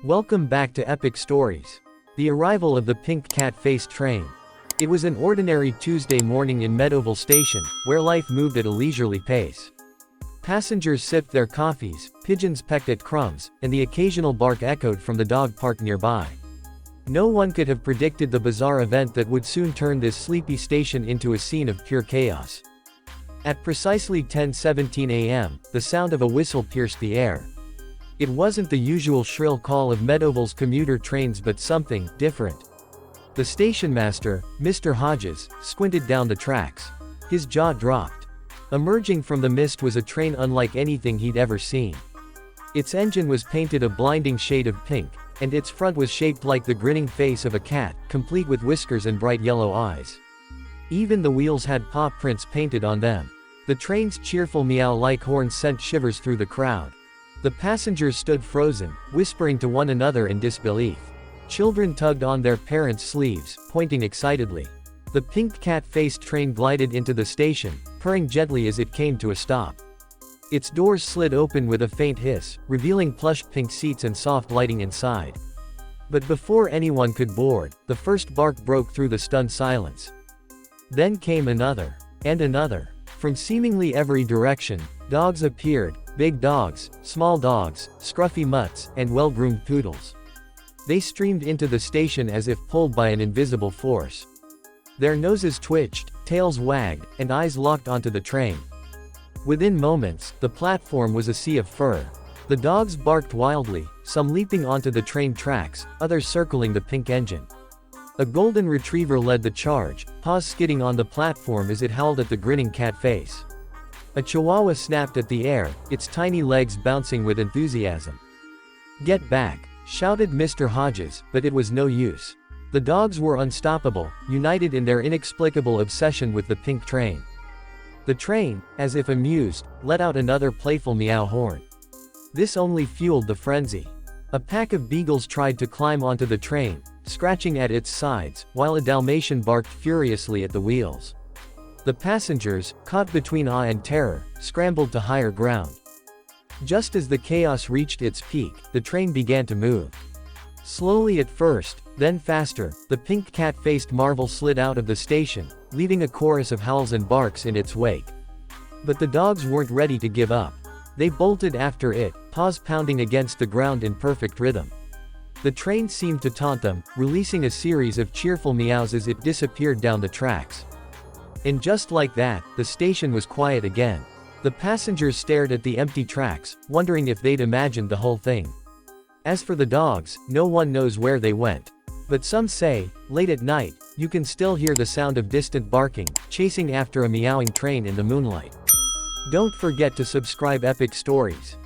Welcome back to Epic Stories. The arrival of the pink cat-faced train. It was an ordinary Tuesday morning in Meadowville Station, where life moved at a leisurely pace. Passengers sipped their coffees, pigeons pecked at crumbs, and the occasional bark echoed from the dog park nearby. No one could have predicted the bizarre event that would soon turn this sleepy station into a scene of pure chaos. At precisely 10:17 a.m., the sound of a whistle pierced the air. It wasn't the usual shrill call of Meadowville's commuter trains but something different. The station master, Mr. Hodges, squinted down the tracks. His jaw dropped. Emerging from the mist was a train unlike anything he'd ever seen. Its engine was painted a blinding shade of pink, and its front was shaped like the grinning face of a cat, complete with whiskers and bright yellow eyes. Even the wheels had paw prints painted on them. The train's cheerful meow-like horn sent shivers through the crowd. The passengers stood frozen, whispering to one another in disbelief. Children tugged on their parents' sleeves, pointing excitedly. The pink cat-faced train glided into the station, purring gently as it came to a stop. Its doors slid open with a faint hiss, revealing plush pink seats and soft lighting inside. But before anyone could board, the first bark broke through the stunned silence. Then came another. And another. From seemingly every direction, dogs appeared. Big dogs, small dogs, scruffy mutts, and well-groomed poodles. They streamed into the station as if pulled by an invisible force. Their noses twitched, tails wagged, and eyes locked onto the train. Within moments, the platform was a sea of fur. The dogs barked wildly, some leaping onto the train tracks, others circling the pink engine. A golden retriever led the charge, paws skidding on the platform as it howled at the grinning cat face. A chihuahua snapped at the air, its tiny legs bouncing with enthusiasm. "Get back!" shouted Mr. Hodges, but it was no use. The dogs were unstoppable, united in their inexplicable obsession with the pink train. The train, as if amused, let out another playful meow horn. This only fueled the frenzy. A pack of beagles tried to climb onto the train, scratching at its sides, while a Dalmatian barked furiously at the wheels. The passengers, caught between awe and terror, scrambled to higher ground. Just as the chaos reached its peak, the train began to move. Slowly at first, then faster, the pink cat-faced marvel slid out of the station, leaving a chorus of howls and barks in its wake. But the dogs weren't ready to give up. They bolted after it, paws pounding against the ground in perfect rhythm. The train seemed to taunt them, releasing a series of cheerful meows as it disappeared down the tracks. And just like that, the station was quiet again. The passengers stared at the empty tracks, wondering if they'd imagined the whole thing. As for the dogs, no one knows where they went. But some say, late at night, you can still hear the sound of distant barking, chasing after a meowing train in the moonlight. Don't forget to subscribe Epic Stories.